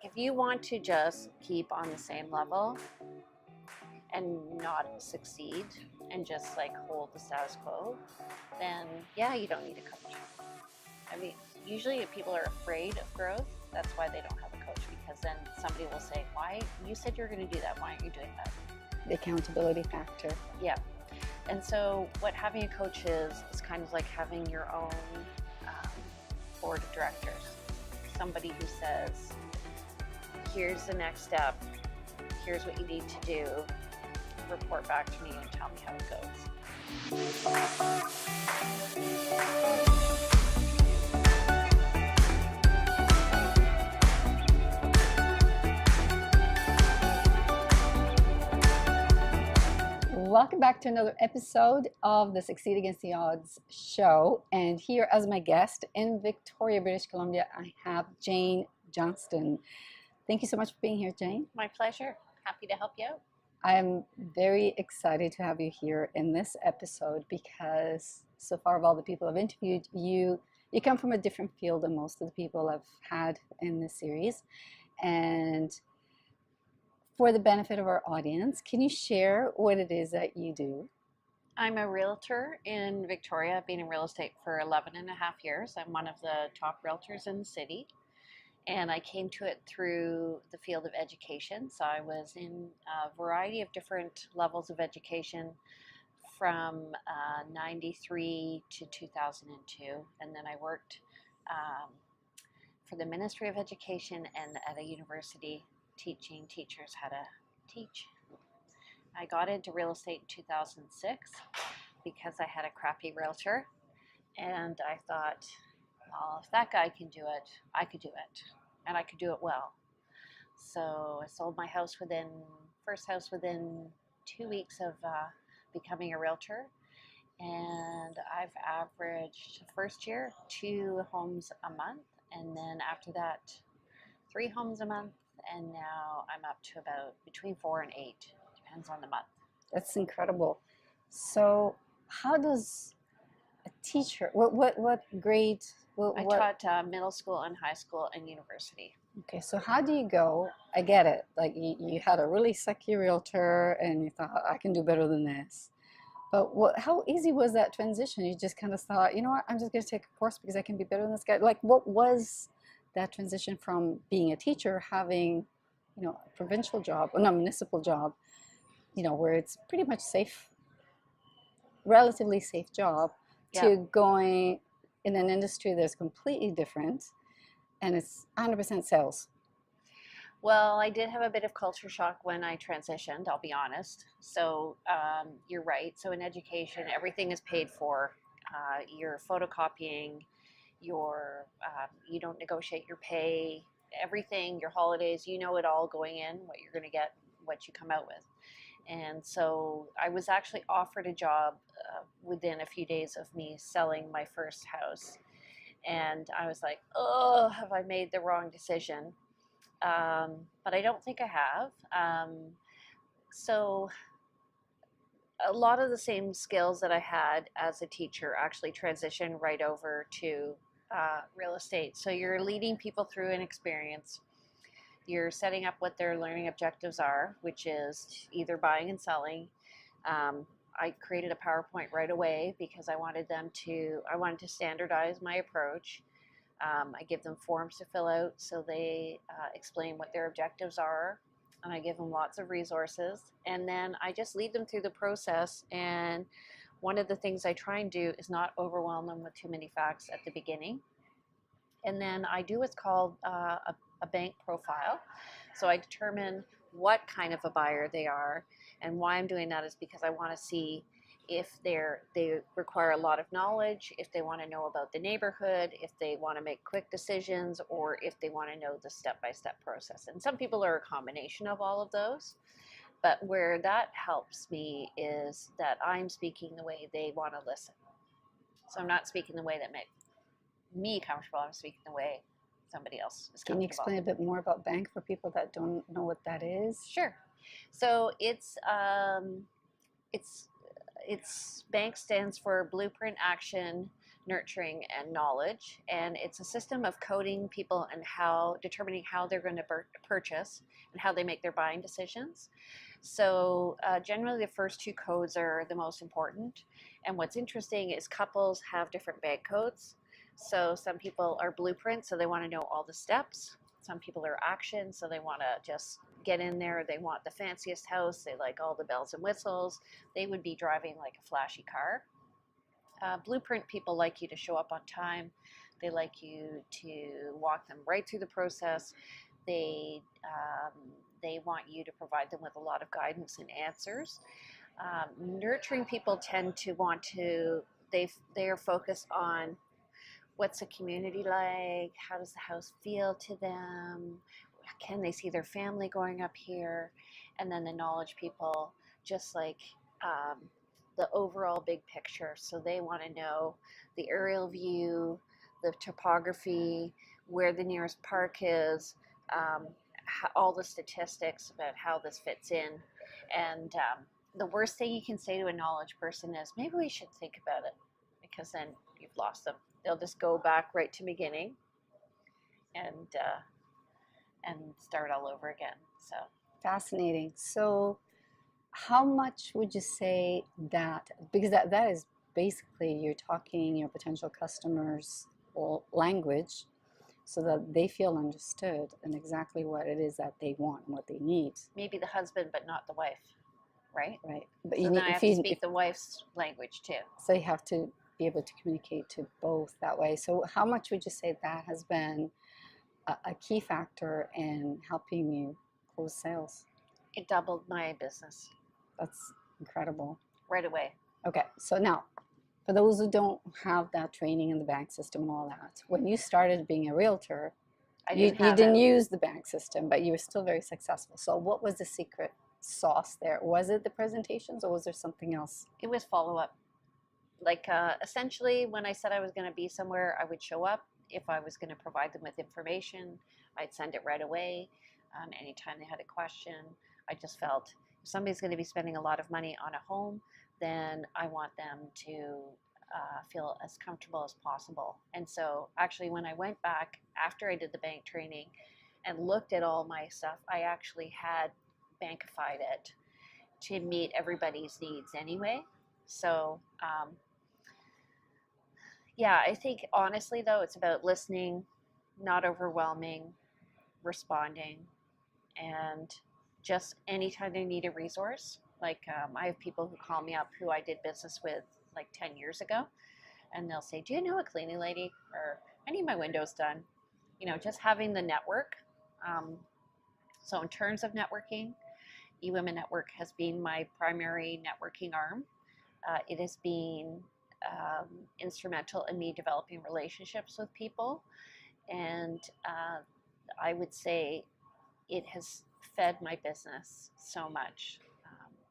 if you want to just keep on the same level and not succeed and just like hold the status quo, then yeah, you don't need a coach. I mean, usually people are afraid of growth. That's why they don't have a coach, because then somebody will say, why, you said you're going to do that, why aren't you doing that? The accountability factor. Yeah. And so what having a coach is kind of like having your own board of directors. Somebody who says, here's the next step, here's what you need to do, report back to me and tell me how it goes. Welcome back to another episode of the Succeed Against the Odds show. And here as my guest in Victoria, British Columbia, I have Jane Johnston. Thank you so much for being here, Jane. My pleasure. Happy to help you out. I'm very excited to have you here in this episode because so far of all the people I've interviewed, you come from a different field than most of the people I've had in this series. And for the benefit of our audience, can you share what it is that you do? I'm a realtor in Victoria. I've been in real estate for 11 and a half years. I'm one of the top realtors in the city. And I came to it through the field of education. So I was in a variety of different levels of education from 93 to 2002. And then I worked for the Ministry of Education and at a university teaching teachers how to teach. I got into real estate in 2006 because I had a crappy realtor. And I thought, well, if that guy can do it, I could do it, and I could do it well. So I sold my first house within 2 weeks of becoming a realtor, and I've averaged first year 2 homes a month, and then after that 3 homes a month, and now I'm up to about between 4 and 8, depends on the month. That's incredible. So how does a teacher, what grade? I taught middle school and high school and university. Okay, so how do you go? I get it. Like you had a really sucky realtor and you thought, I can do better than this. But how easy was that transition? You just kind of thought, you know what, I'm just going to take a course because I can be better than this guy. Like, what was that transition from being a teacher, having, a provincial job, or no, municipal job, where it's pretty much safe, relatively safe job, to going in an industry that's completely different and it's 100% sales? Well, I did have a bit of culture shock when I transitioned, I'll be honest. So you're right. So in education, everything is paid for. You're photocopying, you don't negotiate your pay, everything, your holidays, you know it all going in, what you're going to get, what you come out with. And so I was actually offered a job within a few days of me selling my first house. And I was like, oh, have I made the wrong decision? But I don't think I have. So a lot of the same skills that I had as a teacher actually transition right over to real estate. So you're leading people through an experience. You're setting up what their learning objectives are, which is either buying and selling. I created a PowerPoint right away because I wanted to standardize my approach. I give them forms to fill out so they explain what their objectives are, and I give them lots of resources, and then I just lead them through the process. And one of the things I try and do is not overwhelm them with too many facts at the beginning. And then I do what's called a bank profile. So I determine what kind of a buyer they are, and why I'm doing that is because I want to see if they require a lot of knowledge, if they want to know about the neighborhood, if they want to make quick decisions, or if they want to know the step-by-step process. And some people are a combination of all of those. But where that helps me is that I'm speaking the way they want to listen. So I'm not speaking the way that makes me comfortable. I'm speaking the way somebody else is comfortable. Can you explain a bit more about bank for people that don't know what that is? Sure. So it's bank stands for Blueprint Action nurturing, and knowledge. And it's a system of coding people and determining how they're going to purchase and how they make their buying decisions. So generally the first two codes are the most important. And what's interesting is couples have different bank codes. So some people are blueprint, so they want to know all the steps. Some people are action, so they want to just get in there. They want the fanciest house. They like all the bells and whistles. They would be driving like a flashy car. Blueprint people like you to show up on time. They like you to walk them right through the process. They want you to provide them with a lot of guidance and answers. Nurturing people tend to want to. They are focused on what's the community like, how does the house feel to them, can they see their family going up here, and then the knowledge people just like the overall big picture. So they want to know the aerial view, the topography, where the nearest park is, all the statistics about how this fits in. And the worst thing you can say to a knowledge person is, maybe we should think about it, because then you've lost them. They'll just go back right to beginning and start all over again. So Fascinating. So how much would you say that, because that is basically you're talking your potential customers' language so that they feel understood and exactly what it is that they want and what they need. maybe the husband, but not the wife, right? Right. But So you then need, I have to speak the wife's language too. so you have to be able to communicate to both that way. So how much would you say that has been a key factor in helping you close sales? It doubled my business That's incredible. right away. Okay, so now, for those who don't have that training in the bank system and all that, when you started being a realtor, you didn't use the bank system, but you were still very successful. So what was the secret sauce there? Was it the presentations or was there something else? It was follow-up. Like essentially when I said I was going to be somewhere, I would show up. If I was going to provide them with information, I'd send it right away. Anytime they had a question, I just felt if somebody's going to be spending a lot of money on a home, then I want them to feel as comfortable as possible. And so actually when I went back after I did the bank training and looked at all my stuff, I actually had bankified it to meet everybody's needs anyway. So yeah, I think honestly though, it's about listening, not overwhelming, responding, and just anytime they need a resource. Like I have people who call me up who I did business with like 10 years ago, and they'll say, do you know a cleaning lady? Or I need my windows done. You know, just having the network. So in terms of networking, eWomen Network has been my primary networking arm. It has been instrumental in me developing relationships with people, and I would say it has fed my business so much.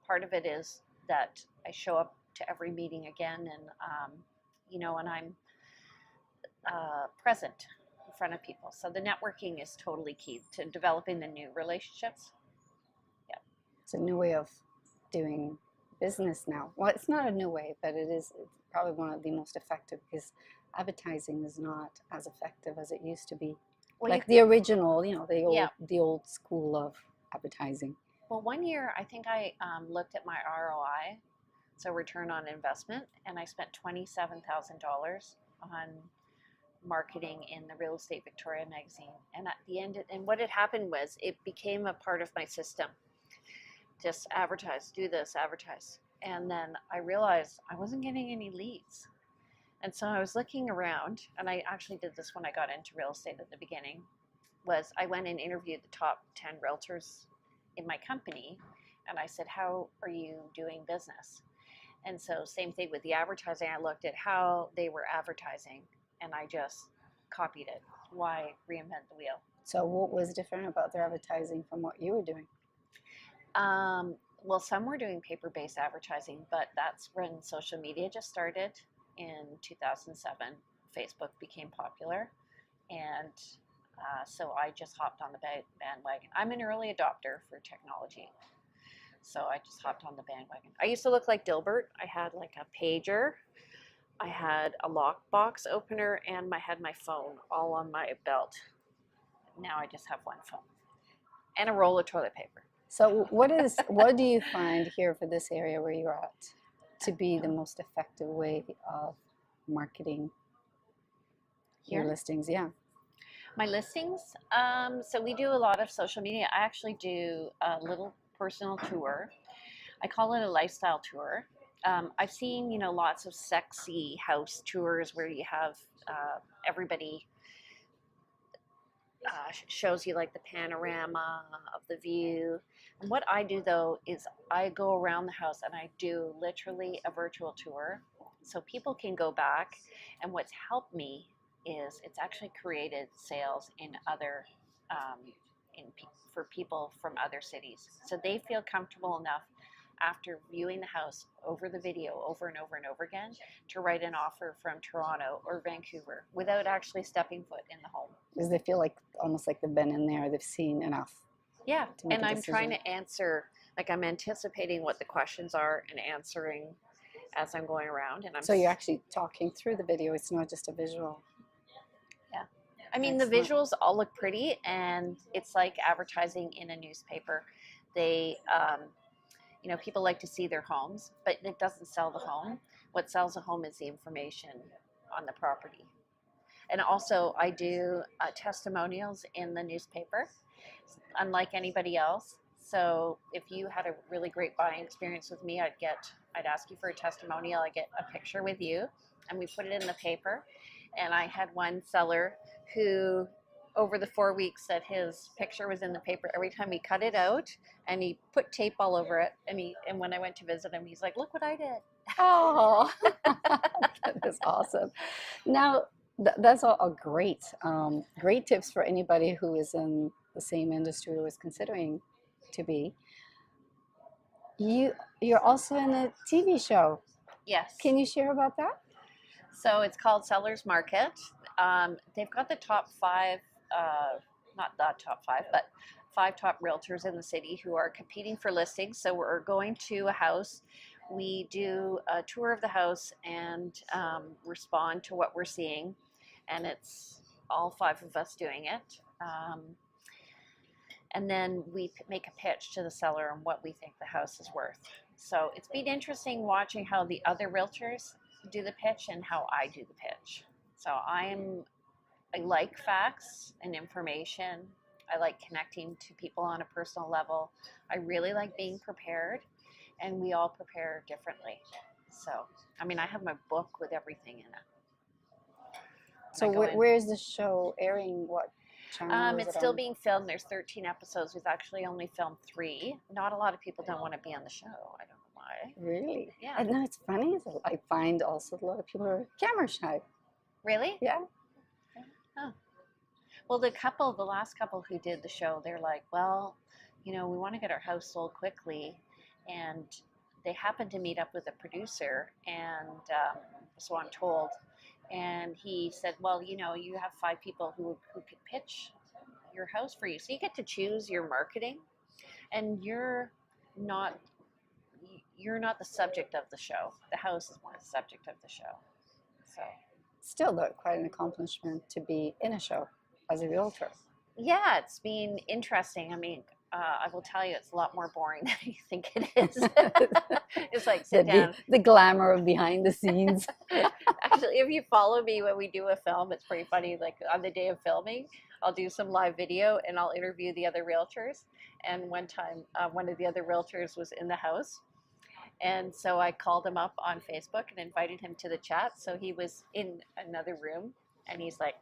Part of it is that I show up to every meeting again, and and I'm present in front of people. So the networking is totally key to developing the new relationships. Yeah, It's a new way of doing business now. Well, it's not a new way, but it's probably one of the most effective because advertising is not as effective as it used to be. well, Like the original, the old school of advertising. Well, one year I think I looked at my ROI, so return on investment, and I spent $27,000 on marketing in the Real Estate Victoria magazine. And at the end, and what had happened was it became a part of my system. Just advertise, do this, advertise. And then I realized I wasn't getting any leads. And so I was looking around, and I actually did this when I got into real estate at the beginning, was I went and interviewed the top 10 realtors in my company, and I said, how are you doing business? And so same thing with the advertising. I looked at how they were advertising, and I just copied it. Why reinvent the wheel? So what was different about their advertising from what you were doing? Well, some were doing paper-based advertising, but that's when social media just started in 2007. Facebook became popular, and so I just hopped on the bandwagon. I'm an early adopter for technology, so I just hopped on the bandwagon. I used to look like Dilbert. I had like a pager. I had a lockbox opener, and I had my phone all on my belt. Now I just have one phone and a roll of toilet paper. So what do you find here for this area where you're at to be the most effective way of marketing your Here, listings? Yeah. my listings. So we do a lot of social media. I actually do a little personal tour. I call it a lifestyle tour. I've seen, lots of sexy house tours where you have everybody shows you like the panorama of the view. And what I do though is I go around the house and I do literally a virtual tour, so people can go back. And what's helped me is it's actually created sales in other um, for people from other cities, so they feel comfortable enough after viewing the house over the video over and over and over again to write an offer from Toronto or Vancouver without actually stepping foot in the home. Because they feel like almost like they've been in there, they've seen enough Yeah, to make and a I'm trying decision. to answer, like I'm anticipating what the questions are and answering as I'm going around. And So you're actually talking through the video, it's not just a visual. yeah. I mean, the Excellent. visuals all look pretty, and it's like advertising in a newspaper. They, people like to see their homes, but it doesn't sell the home. What sells a home is the information on the property. And also, I do testimonials in the newspaper, unlike anybody else. So if you had a really great buying experience with me, I'd ask you for a testimonial. I get a picture with you, and we put it in the paper. And I had one seller who, over the 4 weeks that his picture was in the paper, every time he cut it out and he put tape all over it, and when I went to visit him, he's like, "Look what I did." Oh, that is awesome. Now, that's all great. Great tips for anybody who is in the same industry or is considering to be. You're also in a TV show. Yes. Can you share about that? So it's called Sellers Market. They've got the top five, not the top five, but five top realtors in the city who are competing for listings. So we're going to a house. We do a tour of the house and respond to what we're seeing. And it's all five of us doing it. And then we make a pitch to the seller on what we think the house is worth. So it's been interesting watching how the other realtors do the pitch and how I do the pitch. So I like facts and information. I like connecting to people on a personal level. I really like being prepared, and we all prepare differently. So, I mean, I have my book with everything in it. So where is the show airing? What channel is It's it still on? being filmed. There's 13 episodes. We've actually only filmed 3. Not a lot of people don't want to be on the show. I don't know why. Really? Yeah. I know it's funny. I find also a lot of people are camera shy. Really? Yeah. Oh. Well, the last couple who did the show, they're like, well, we want to get our house sold quickly. And they happened to meet up with a producer, and so I'm told. And he said, well, you have 5 people who could pitch your house for you. So you get to choose your marketing, and not the subject of the show. The house is more the subject of the show. So Still, though, quite an accomplishment to be in a show as a realtor. yeah, it's been interesting. I mean, I will tell you, it's a lot more boring than you think it is. It's like sit down. The glamour of behind the scenes. Actually, if you follow me when we do a film, it's pretty funny. Like on the day of filming, I'll do some live video and I'll interview the other realtors. And one time, one of the other realtors was in the house. And so I called him up on Facebook and invited him to the chat. So he was in another room, and he's like,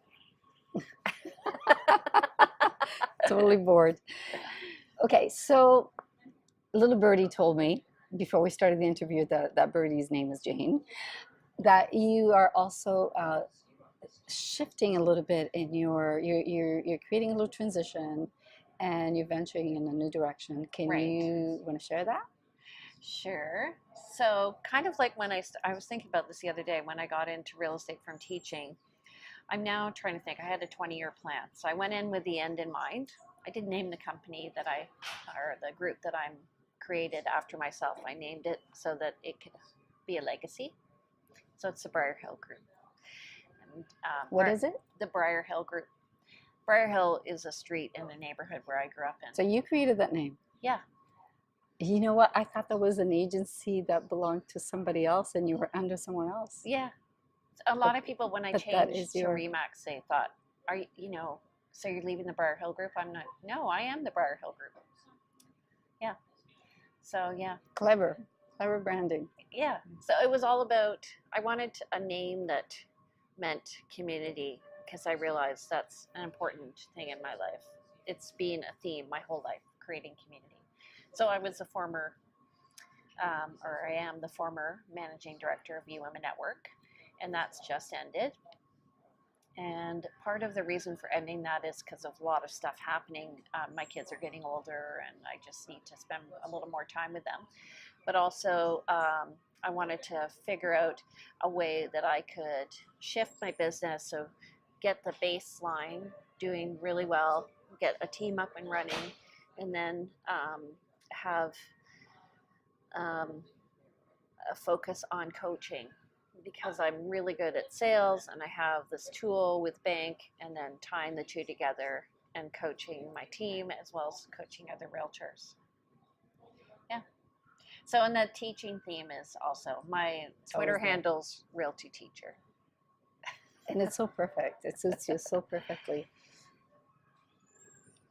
Totally bored. Okay, so little birdie told me before we started the interview that birdie's name is Jane, that you are also shifting a little bit in you're creating a little transition, and you're venturing in a new direction. Can Right. you want to share that? Sure. So kind of like when I was thinking about this the other day when I got into real estate from teaching. I'm now trying to think. I had a 20-year plan. So I went in with the end in mind. I did name the company or the group that I'm created after myself. I named it so that it could be a legacy. So it's the Briar Hill Group. And, What is it? the Briar Hill Group. Briar Hill is a street in the neighborhood where I grew up in. So you created that name. Yeah. You know what? I thought that was an agency that belonged to somebody else and you were under someone else. Yeah. A lot of people, when I that changed is to your- Remax, they thought, "Are you, you know, so you're leaving the Briar Hill Group?" I'm not. No, I am the Briar Hill Group. Yeah. So yeah, Clever branding. yeah. So it was all about. I wanted a name that meant community because I realized that's an important thing in my life. It's been a theme my whole life, creating community. So I was a former, or I am the former managing director of You Women Network, and that's just ended. And part of the reason for ending that is because of a lot of stuff happening. My kids are getting older, and I just need to spend a little more time with them. But also, I wanted to figure out a way that I could shift my business, so get the baseline doing really well, get a team up and running, and then have a focus on coaching, because I'm really good at sales and I have this tool with bank, and then tying the two together and coaching my team as well as coaching other realtors. Yeah. So, and the teaching theme is also my Twitter handle's Realty Teacher. And it's so perfect. It suits you so perfectly.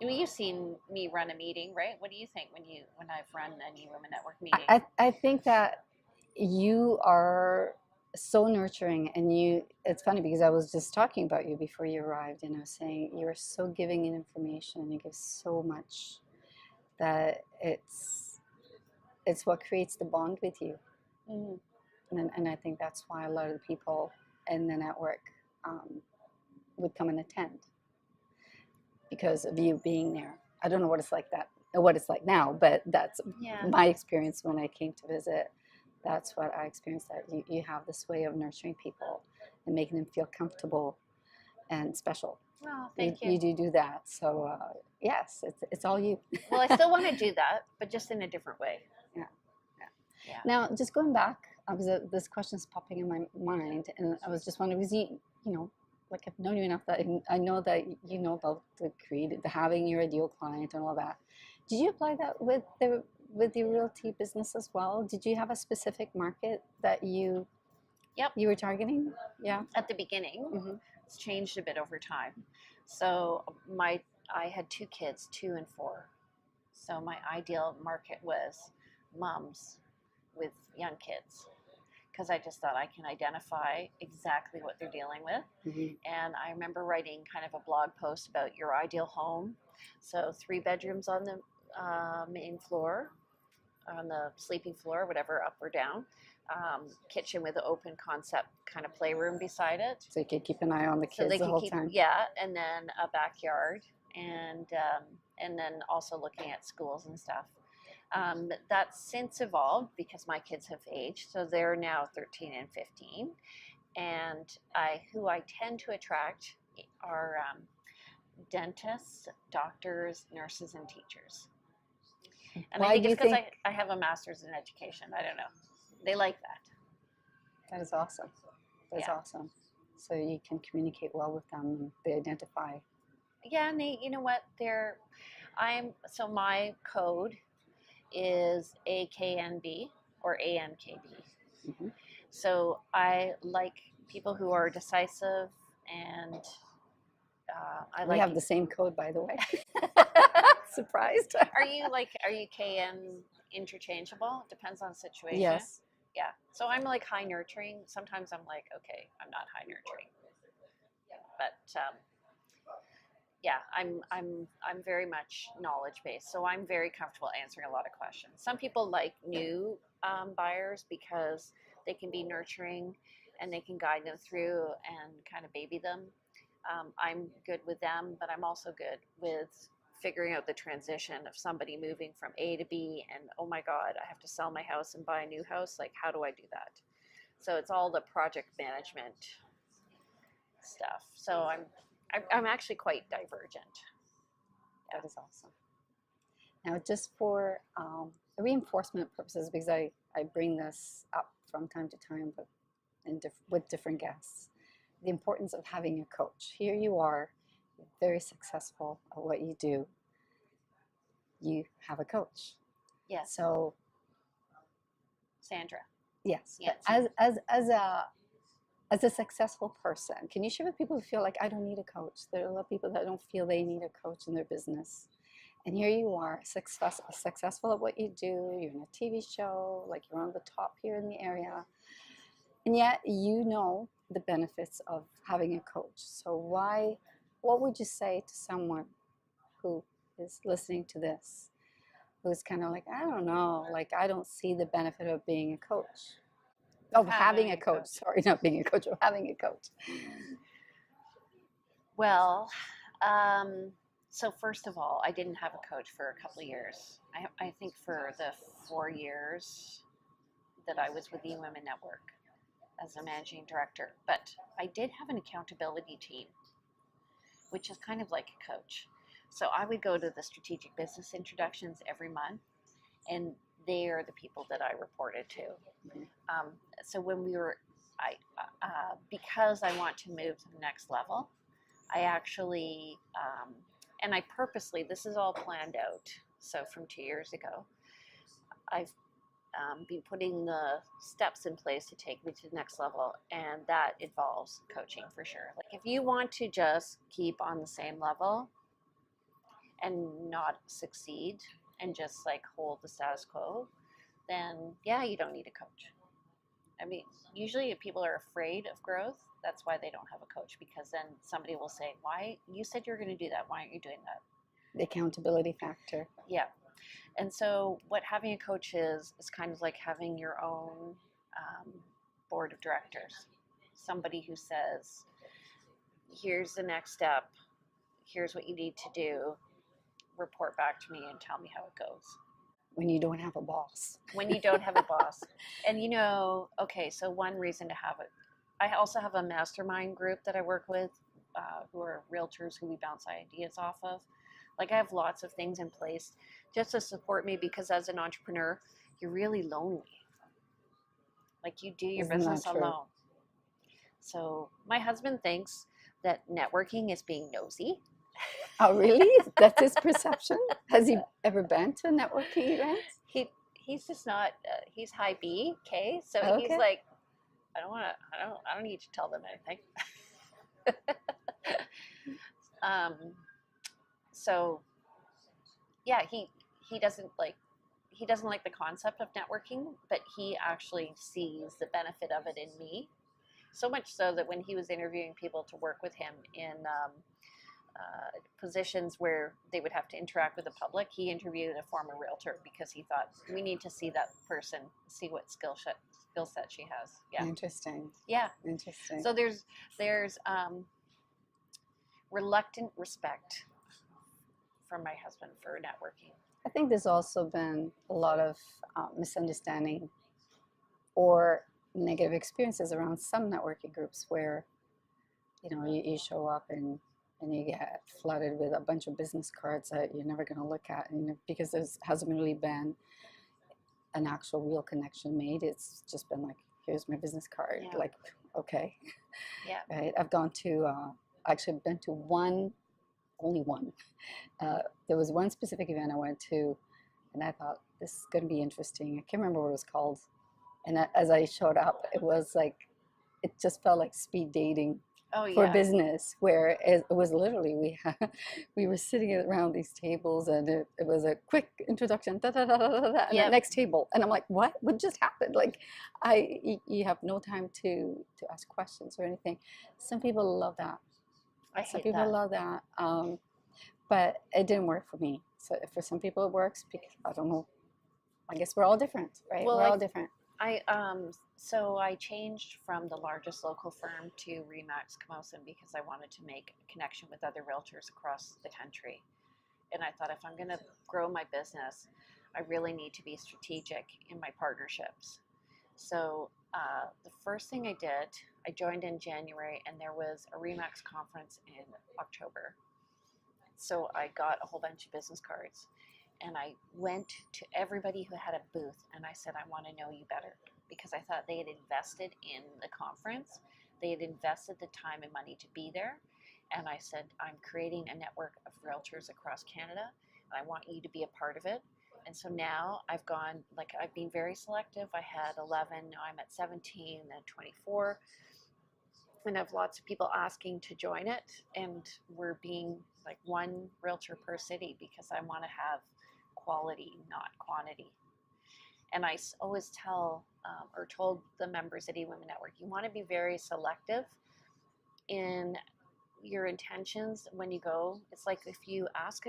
I mean, you've seen me run a meeting, right? What do you think when I've run a New Women Network meeting? I think that you are so nurturing, and it's funny because I was just talking about you before you arrived, and I was saying you're so giving in information, you give so much that it's what creates the bond with you. And I think that's why a lot of the people in the network would come and attend, because of you being there. I don't know what it's like now, but that's my experience when I came to visit. That's what I experienced, that you have this way of nurturing people and making them feel comfortable and special. Oh, thank you. You do that. So yes, it's all you. Well, I still want to do that, but just in a different way. Yeah. Now, just going back, because this question is popping in my mind, and I was just wondering, because you know, like I've known you enough that I know that you know about the having your ideal client and all that. Did you apply that with the realty business as well? Did you have a specific market that you were targeting? Yeah. At the beginning, it's changed a bit over time. So I had 2 kids, 2 and 4. So my ideal market was moms with young kids, because I just thought I can identify exactly what they're dealing with. And I remember writing kind of a blog post about your ideal home. So 3 bedrooms on the main floor, on the sleeping floor, whatever, up or down. Kitchen with an open concept kind of playroom beside it. So you could keep an eye on the kids the whole time. Yeah, and then a backyard, and then also looking at schools and stuff. That's since evolved because my kids have aged, so they're now 13 and 15. And who I tend to attract are dentists, doctors, nurses, and teachers. And I think it's because I have a master's in education. I don't know. They like that. That is awesome. That's awesome. So you can communicate well with them, and they identify. Yeah, and you know what? So my code is AKNB or ANKB. So I like people who are decisive, and we have the same code, by the way. Surprised. Are you KN interchangeable? Depends on situation. Yes. Yeah. So I'm like high nurturing. Sometimes I'm like, okay, I'm not high nurturing. But yeah, I'm very much knowledge based. So I'm very comfortable answering a lot of questions. Some people like new buyers because they can be nurturing and they can guide them through and kind of baby them. I'm good with them, but I'm also good with figuring out the transition of somebody moving from A to B, and oh my God, I have to sell my house and buy a new house. Like, how do I do that? So it's all the project management stuff. So I'm actually quite divergent. That is awesome. Now, just for reinforcement purposes, because I bring this up from time to time, but and with different guests, the importance of having a coach. Here you are, very successful at what you do. You have a coach. Yes. So, Sandra. yes, Yes. as a successful person, can you share with people who feel like I don't need a coach? There are a lot of people that don't feel they need a coach in their business. And here you are, successful at what you do. You're in a TV show, like you're on the top here in the area. And yet you know the benefits of having a coach. So what would you say to someone who is listening to this, who's kind of like, I don't know, like I don't see the benefit of being a coach? Of having a coach. Sorry, not being a coach, of having a coach. Well, so first of all, I didn't have a coach for a couple of years. I think for the 4 years that I was with the Women Network as a managing director. But I did have an accountability team, which is kind of like a coach. So I would go to the strategic business introductions every month, and they are the people that I reported to. So when we were, because I want to move to the next level, I actually, and I purposely, this is all planned out. So from 2 years ago, I've been putting the steps in place to take me to the next level, and that involves coaching for sure. Like if you want to just keep on the same level and not succeed and just like hold the status quo, then yeah, you don't need a coach. I mean, usually if people are afraid of growth, that's why they don't have a coach, because then somebody will say, why, you said you're going to do that, why aren't you doing that? The accountability factor. Yeah. And so what having a coach is kind of like having your own board of directors. Somebody who says, here's the next step, here's what you need to do, report back to me and tell me how it goes. When you don't have a boss. When you don't have a boss. And okay, so one reason to have it. I also have a mastermind group that I work with who are realtors who we bounce ideas off of. Like I have lots of things in place just to support me, because as an entrepreneur, you're really lonely. Like you do your business alone. So my husband thinks that networking is being nosy. Oh, really? That's his perception? Has he ever been to a networking event? He's just not. He's high B, okay. So Okay. he's like, I don't need to tell them anything. So yeah, he doesn't like the concept of networking, but he actually sees the benefit of it in me. So much so that when he was interviewing people to work with him in positions where they would have to interact with the public, he interviewed a former realtor because he thought we need to see that person, see what skill set she has. Yeah. Interesting. Yeah. Interesting. So there's reluctant respect from my husband for networking. I think there's also been a lot of misunderstanding or negative experiences around some networking groups where, you show up and you get flooded with a bunch of business cards that you're never going to look at, because there hasn't really been an actual real connection made. It's just been like, here's my business card. Yeah. Like, okay. Yeah. Right. I've gone to, actually been to only one. There was one specific event I went to, and I thought, this is going to be interesting. I can't remember what it was called. And as I showed up, it was like, it just felt like speed dating. Oh, yeah. For business, where it was literally we were sitting around these tables, and it was a quick introduction, and the next table, and I'm like, what just happened? Like, you have no time to ask questions or anything. Some people love that. Some people love that, but it didn't work for me. So for some people it works, because I don't know. I guess we're all different, right? Well, we're all different. So I changed from the largest local firm to Remax Camosun because I wanted to make a connection with other realtors across the country. And I thought, if I'm going to grow my business, I really need to be strategic in my partnerships. So the first thing I did, I joined in January, and there was a Remax conference in October. So I got a whole bunch of business cards. And I went to everybody who had a booth, and I said, I want to know you better, because I thought they had invested in the conference. They had invested the time and money to be there. And I said, I'm creating a network of realtors across Canada, and I want you to be a part of it. And so now I've been very selective. I had 11, now I'm at 17, then 24. And I have lots of people asking to join it. And we're being like one realtor per city because I want to have quality, not quantity. And I always told the members at eWomen Network, you want to be very selective in your intentions when you go. It's like if you ask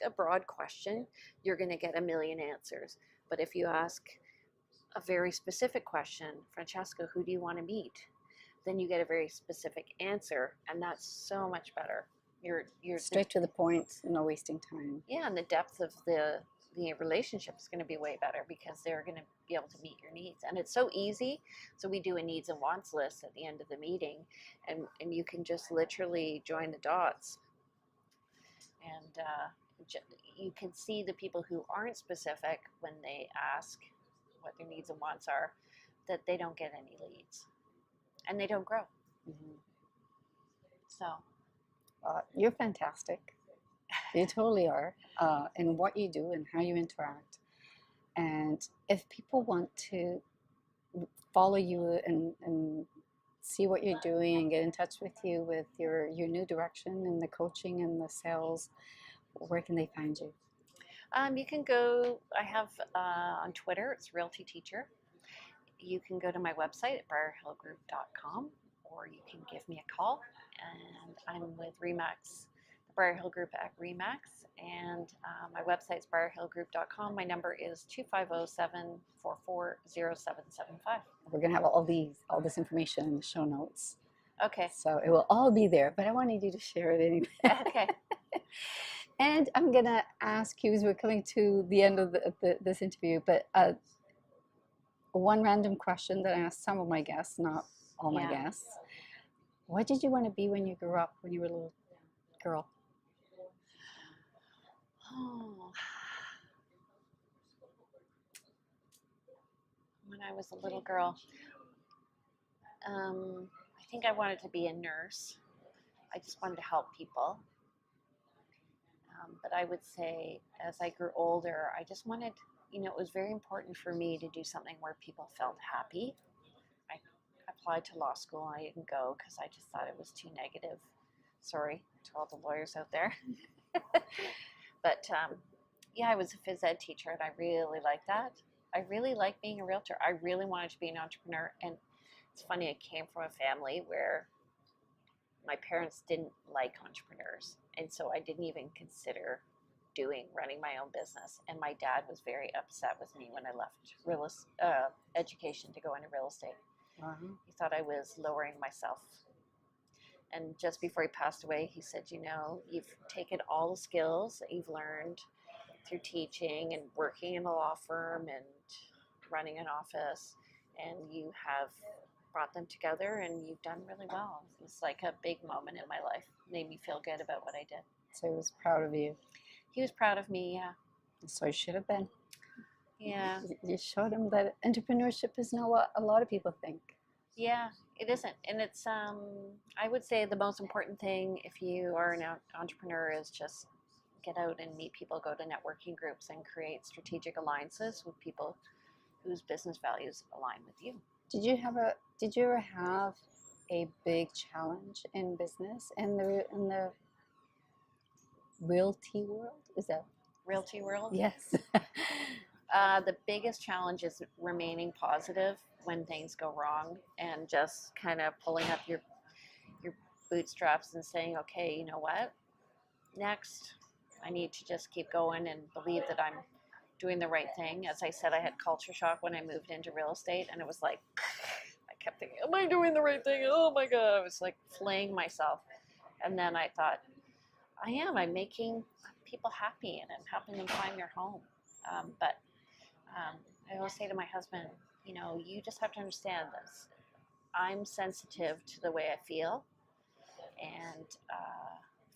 a broad question, you're going to get a million answers. But if you ask a very specific question, Francesca, who do you want to meet? Then you get a very specific answer, and that's so much better. You're Straight to the point, no wasting time. Yeah, and the depth of the relationship is going to be way better because they're going to be able to meet your needs. And it's so easy. So we do a needs and wants list at the end of the meeting, and you can just literally join the dots. And you can see the people who aren't specific when they ask what their needs and wants are, that they don't get any leads and they don't grow. Mm-hmm. So you're fantastic. You totally are, in what you do and how you interact. And if people want to follow you and see what you're doing and get in touch with you with your new direction and the coaching and the sales, where can they find you? You can go, I have on Twitter, it's Realty Teacher. You can go to my website at briarhillgroup.com, or you can give me a call. And I'm with Remax, the Briar Hill Group at Remax. And my website's briarhillgroup.com. My number is 250-744-0775. We're going to have all this information in the show notes. Okay. So it will all be there, but I wanted you to share it anyway. Okay. And I'm going to ask you, as we're coming to the end of this interview, but one random question that I asked some of my guests, not all my guests. What did you want to be when you grew up, when you were a little girl? Oh. When I was a little girl, I think I wanted to be a nurse. I just wanted to help people. But I would say as I grew older, I just wanted, it was very important for me to do something where people felt happy. I applied to law school and I didn't go because I just thought it was too negative. Sorry to all the lawyers out there. But I was a phys ed teacher and I really liked that. I really liked being a realtor. I really wanted to be an entrepreneur. And it's funny, I came from a family where my parents didn't like entrepreneurs. And so I didn't even consider running my own business. And my dad was very upset with me when I left education to go into real estate. Uh-huh. He thought I was lowering myself. And just before he passed away, he said, you've taken all the skills that you've learned through teaching and working in a law firm and running an office, and you have brought them together and you've done really well. It was like a big moment in my life. It made me feel good about what I did. So he was proud of you. He was proud of me, yeah. So he should have been. Yeah. You showed him that entrepreneurship is not what a lot of people think. Yeah, it isn't. And it's, I would say the most important thing if you are an entrepreneur is just get out and meet people, go to networking groups and create strategic alliances with people whose business values align with you. Did you ever have a big challenge in business in the realty world? Is that realty world? Yes. The biggest challenge is remaining positive when things go wrong and just kind of pulling up your bootstraps and saying, okay, you know what? Next, I need to just keep going and believe that I'm doing the right thing. As I said, I had culture shock when I moved into real estate, and it was like, I kept thinking, am I doing the right thing? Oh my God, I was like flaying myself. And then I thought, I'm making people happy and I'm helping them find their home. But I always say to my husband, you just have to understand this. I'm sensitive to the way I feel, and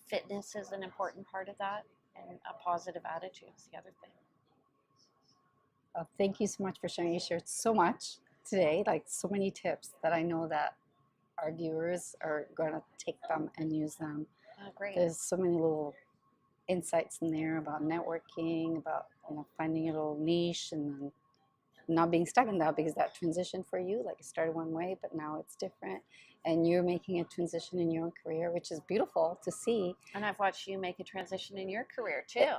fitness is an important part of that, and a positive attitude is the other thing. Thank you so much for sharing. You shared so much today, like so many tips that I know that our viewers are going to take them and use them. Oh, great. There's so many little insights in there about networking, about finding a little niche, and then not being stuck in that, because that transition for you, like it started one way, but now it's different, and you're making a transition in your own career, which is beautiful to see. And I've watched you make a transition in your career too.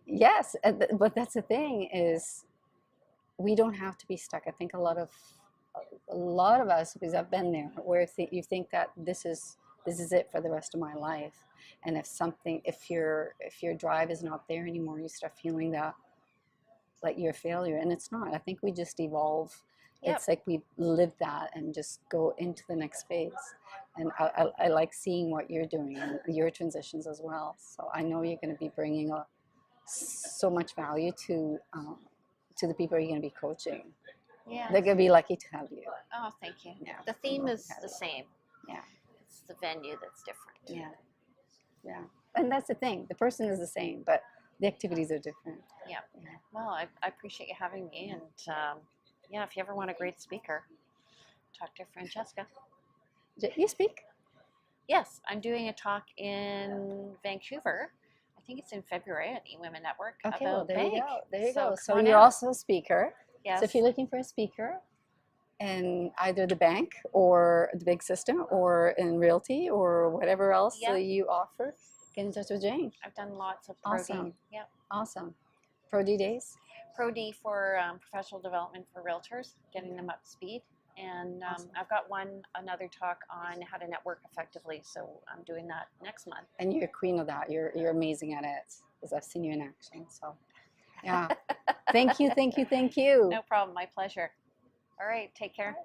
Yes, but that's the thing is, we don't have to be stuck. I think a lot of us, because I've been there, where you think that this is it for the rest of my life, and if your drive is not there anymore, you start feeling that like you're a failure, and it's not. I think we just evolve. Yep. It's like we live that and just go into the next phase. And I like seeing what you're doing and your transitions as well. So I know you're going to be bringing so much value to the people you're going to be coaching. Yeah. They're going to be lucky to have you. Oh, thank you. Yeah. The theme is the same. Yeah. It's the venue that's different. Yeah. Yeah. And that's the thing. The person is the same, but the activities are different. Yeah. Well, I appreciate you having me. And yeah, if you ever want a great speaker, talk to Francesca. You speak? Yes, I'm doing a talk in Vancouver. I think it's in February at eWomen Network. Okay, about well, there bank. you go. There you So go. So come on you're out. also a speaker. Yes. So if you're looking for a speaker in either the bank or the big system or in realty or whatever else Yep. that you offer, get in touch with Jane. I've done lots of Pro D. Awesome. Yep. Awesome. Pro D days? Pro D for professional development for realtors, getting them up to speed. And Awesome. I've got another talk on how to network effectively. So I'm doing that next month. And you're a queen of that. You're amazing at it, because I've seen you in action. So yeah. Thank you, thank you, thank you. No problem. My pleasure. All right. Take care.